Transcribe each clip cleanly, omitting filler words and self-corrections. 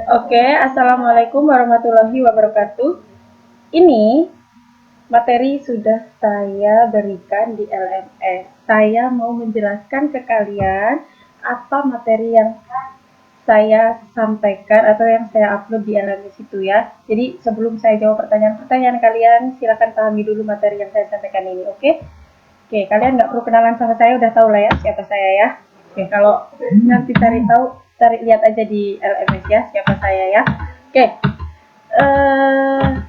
Oke, Assalamualaikum warahmatullahi wabarakatuh. Ini materi sudah saya berikan di LMS. Saya mau menjelaskan ke kalian apa materi yang saya sampaikan atau yang saya upload di LMS itu ya. Jadi sebelum saya jawab pertanyaan-pertanyaan kalian, silakan pahami dulu materi yang saya sampaikan ini, oke? Oke, kalian nggak perlu kenalan sama saya, udah tahu lah ya siapa saya ya. Oke, kalau nanti cari tahu, cari lihat aja di LMS ya siapa saya ya. Oke,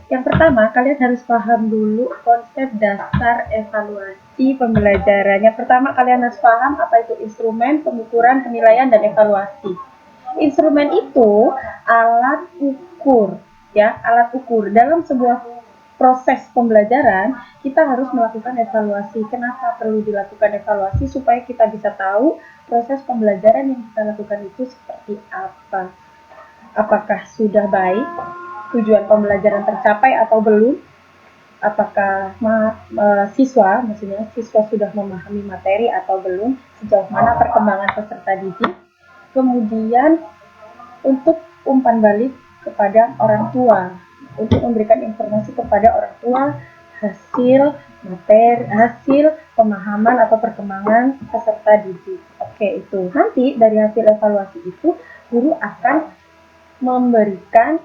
yang pertama kalian harus paham dulu konsep dasar evaluasi pembelajaran. Yang pertama kalian harus paham apa itu instrumen, pengukuran, penilaian, dan evaluasi. Instrumen itu alat ukur, ya, alat ukur. Dalam sebuah proses pembelajaran, kita harus melakukan evaluasi. Kenapa perlu dilakukan evaluasi? Supaya kita bisa tahu proses pembelajaran yang kita lakukan itu seperti apa. Apakah sudah baik, tujuan pembelajaran tercapai atau belum? Apakah siswa sudah memahami materi atau belum? Sejauh mana perkembangan peserta didik? Kemudian untuk umpan balik kepada orang tua, untuk memberikan informasi kepada orang tua hasil pemahaman atau perkembangan peserta didik. Oke, itu nanti dari hasil evaluasi itu guru akan memberikan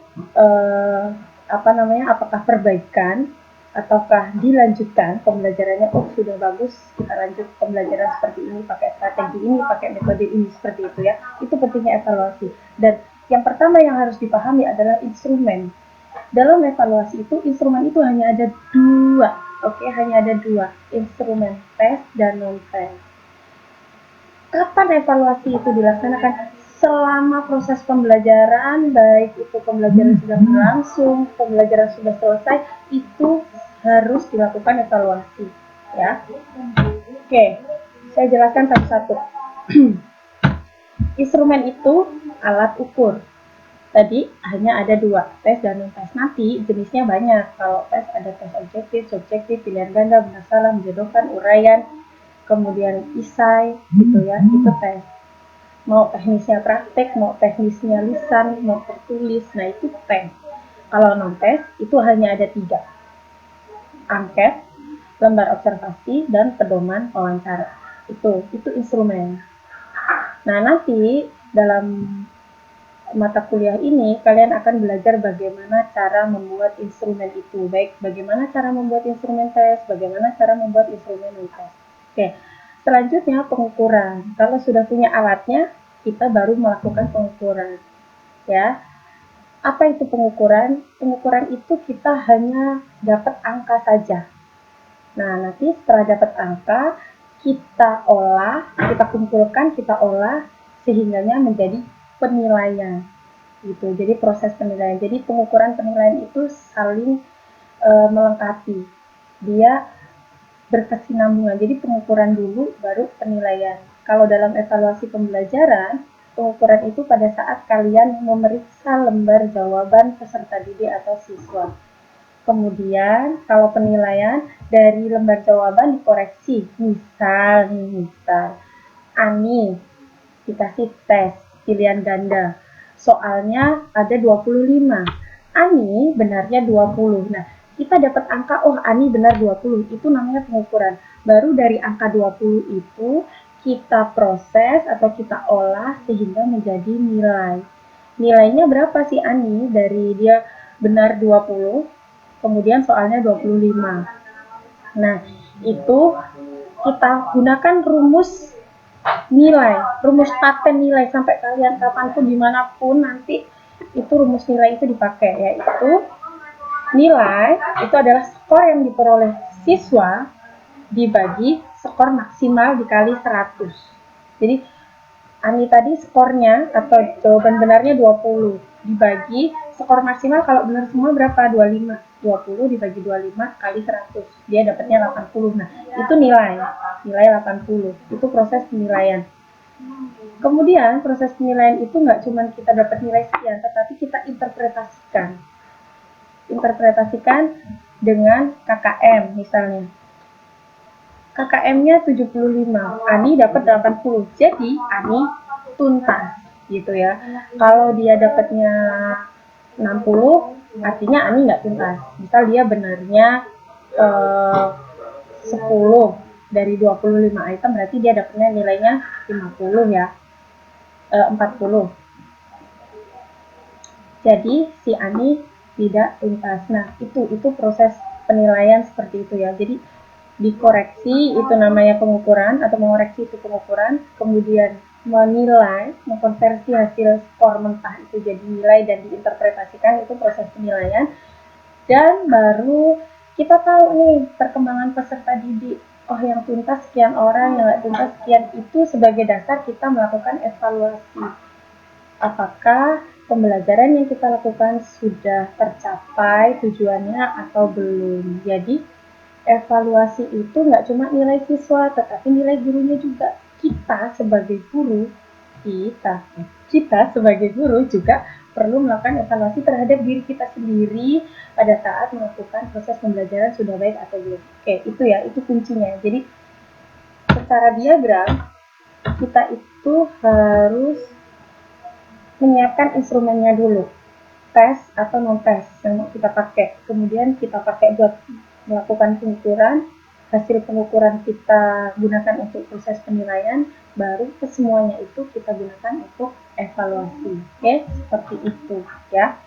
apakah perbaikan ataukah dilanjutkan pembelajarannya. Oh, sudah bagus, kita lanjut pembelajaran seperti ini, pakai strategi ini, pakai metode ini, seperti itu ya. Itu pentingnya evaluasi. Dan yang pertama yang harus dipahami adalah instrumen. Dalam evaluasi itu, instrumen itu hanya ada dua. Oke, hanya ada dua, instrumen tes dan non-tes. Kapan evaluasi itu dilaksanakan? Selama proses pembelajaran, baik itu pembelajaran sudah berlangsung, pembelajaran sudah selesai, itu harus dilakukan evaluasi, ya. Oke, saya jelaskan satu-satu. Instrumen itu alat ukur. Tadi hanya ada dua, tes dan non-tes. Nanti jenisnya banyak. Kalau tes ada tes objektif, subjektif, pilihan ganda, benar salah, menjodohkan, uraian, kemudian isai, gitu ya, itu tes. Mau teknisnya praktek, mau teknisnya lisan, mau tertulis, nah itu tes. Kalau non-tes itu hanya ada tiga, angket, lembar observasi, dan pedoman wawancara. Itu instrumen. Nah nanti dalam mata kuliah ini kalian akan belajar bagaimana cara membuat instrumen itu, baik bagaimana cara membuat instrumen tes, bagaimana cara membuat instrumen non-tes. Oke, selanjutnya pengukuran. Kalau sudah punya alatnya, kita baru melakukan pengukuran. Ya, apa itu pengukuran? Pengukuran itu kita hanya dapat angka saja. Nah, nanti setelah dapat angka, kita olah, kita kumpulkan, kita olah, sehingga menjadi penilaian. Gitu. Jadi proses penilaian. Jadi pengukuran penilaian itu saling melengkapi. Dia berkesinambungan. Jadi pengukuran dulu baru penilaian. Kalau dalam evaluasi pembelajaran, pengukuran itu pada saat kalian memeriksa lembar jawaban peserta didik atau siswa. Kemudian kalau penilaian dari lembar jawaban dikoreksi. Misal Ani dikasih tes pilihan ganda. Soalnya ada 25. Ani benarnya 20. Nah, kita dapat angka, oh Ani benar 20, itu namanya pengukuran. Baru dari angka 20 itu kita proses atau kita olah sehingga menjadi nilai. Nilainya berapa sih Ani? Dari dia benar 20, kemudian soalnya 25. Nah, itu kita gunakan rumus paten nilai sampai kalian kapanpun dimanapun nanti itu rumus nilai itu dipakai, yaitu nilai itu adalah skor yang diperoleh siswa dibagi skor maksimal dikali 100. Jadi Ani tadi skornya atau jawaban benarnya 20 dibagi skor maksimal kalau benar semua berapa? 25. 20 dibagi 25 kali 100. Dia dapatnya 80. Nah, itu nilai 80. Itu proses penilaian. Kemudian proses penilaian itu nggak cuma kita dapat nilai sekian, tetapi kita interpretasikan dengan KKM misalnya. KKM-nya 75, Ani dapat 80. Jadi Ani tuntas, gitu ya. Kalau dia dapatnya 60, artinya Ani nggak tuntas. Misal dia benarnya 10 dari 25 item, berarti dia dapatnya nilainya 50 ya, 40. Jadi si Ani tidak tuntas. Nah, itu proses penilaian seperti itu ya. Jadi dikoreksi, itu namanya pengukuran, atau mengoreksi itu pengukuran, kemudian menilai, mengkonversi hasil skor mentah itu jadi nilai dan diinterpretasikan, itu proses penilaian. Dan baru kita tahu nih perkembangan peserta didik. Oh, yang tuntas sekian orang, yang nggak tuntas sekian. Itu sebagai dasar kita melakukan evaluasi. Apakah pembelajaran yang kita lakukan sudah tercapai tujuannya atau belum. Jadi evaluasi itu nggak cuma nilai siswa, tetapi nilai gurunya juga. Kita sebagai guru, kita sebagai guru juga perlu melakukan evaluasi terhadap diri kita sendiri pada saat melakukan proses pembelajaran sudah baik atau belum. Oke, itu ya, itu kuncinya. Jadi secara diagram kita itu harus menyiapkan instrumennya dulu, tes atau non tes yang mau kita pakai. Kemudian kita pakai buat melakukan pengukuran, hasil pengukuran kita gunakan untuk proses penilaian, baru kesemuanya itu kita gunakan untuk evaluasi. Oke, seperti itu ya.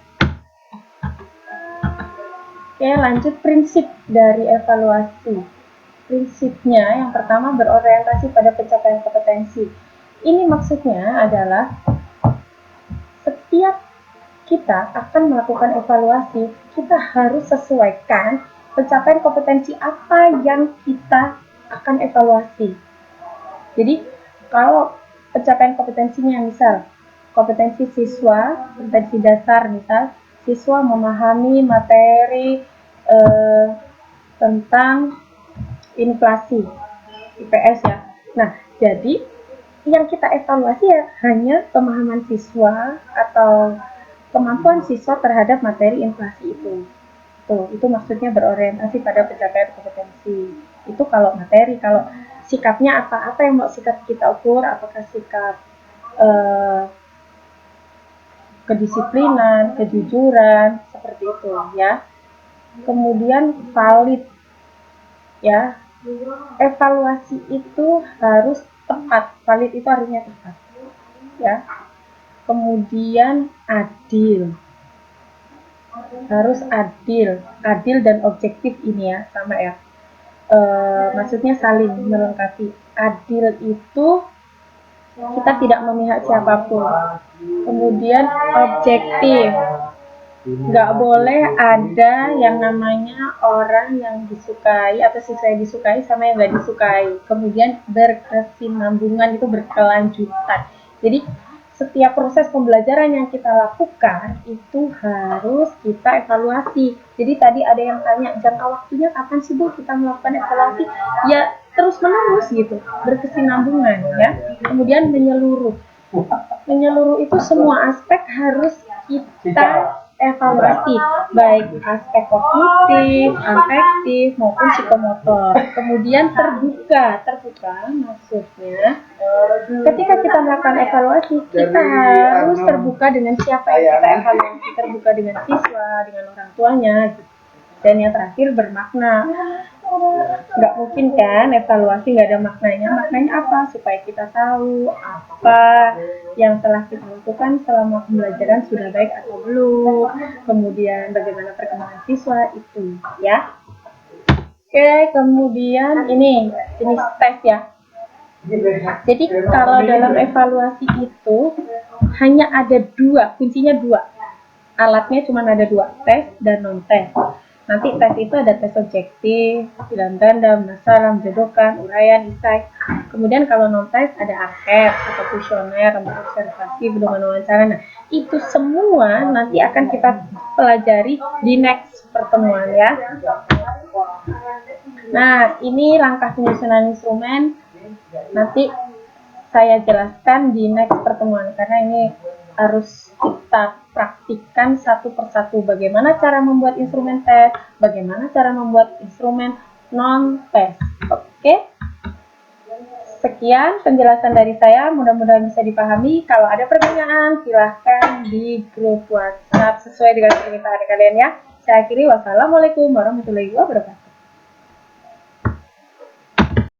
Oke, lanjut prinsip dari evaluasi. Prinsipnya yang pertama berorientasi pada pencapaian kompetensi. Ini maksudnya adalah setiap kita akan melakukan evaluasi, kita harus sesuaikan pencapaian kompetensi apa yang kita akan evaluasi. Jadi, kalau pencapaian kompetensinya misal kompetensi siswa, kompetensi dasar misal, siswa memahami materi tentang inflasi, IPS ya. Nah, jadi yang kita evaluasi ya hanya pemahaman siswa atau kemampuan siswa terhadap materi inflasi itu. Tuh, itu maksudnya berorientasi pada pencapaian kompetensi. Itu kalau materi, kalau sikapnya apa yang mau sikap kita ukur, apakah sikap kedisiplinan, kejujuran, seperti itu ya. Kemudian valid ya. Evaluasi itu harus tepat. Valid itu artinya tepat ya. Kemudian adil, harus adil dan objektif ini ya, sama ya. Maksudnya saling melengkapi. Adil itu kita tidak memihak siapapun. Kemudian objektif, nggak boleh ada yang namanya orang yang disukai atau siswa yang disukai sama yang nggak disukai. Kemudian berkesinambungan, itu berkelanjutan. Jadi setiap proses pembelajaran yang kita lakukan itu harus kita evaluasi. Jadi tadi ada yang tanya, jangka waktunya kapan sih Bu kita melakukan evaluasi? Ya terus menerus gitu, berkesinambungan ya. Kemudian menyeluruh itu semua aspek harus kita evaluasi, baik aspek kognitif, afektif maupun psikomotor. Kemudian terbuka maksudnya ketika kita melakukan evaluasi, kita harus terbuka dengan siapa yang kita evaluasi, terbuka dengan siswa, dengan orang tuanya gitu. Dan yang terakhir bermakna. Nggak mungkin kan evaluasi nggak ada maknanya. Maknanya apa? Supaya kita tahu apa yang telah kita lakukan selama pembelajaran sudah baik atau belum, kemudian bagaimana perkembangan siswa itu ya. Oke, kemudian ini jenis tes ya. Jadi kalau dalam evaluasi itu hanya ada dua, kuncinya dua, alatnya cuma ada dua, tes dan non tes. Nanti tes itu ada tes objektif, pilihan ganda, masalah, menjodohkan, uraian, esai. Kemudian kalau non tes ada angket atau kuesioner, observasi, pedoman wawancara. Nah, itu semua nanti akan kita pelajari di next pertemuan ya. Nah, ini langkah penyusunan instrumen. Nanti saya jelaskan di next pertemuan karena ini harus kita praktikkan satu persatu bagaimana cara membuat instrumen tes, bagaimana cara membuat instrumen non tes. Oke. Sekian penjelasan dari saya, mudah-mudahan bisa dipahami. Kalau ada pertanyaan, silahkan di grup WhatsApp sesuai dengan permintaan kalian ya. Saya akhiri, wassalamualaikum warahmatullahi wabarakatuh.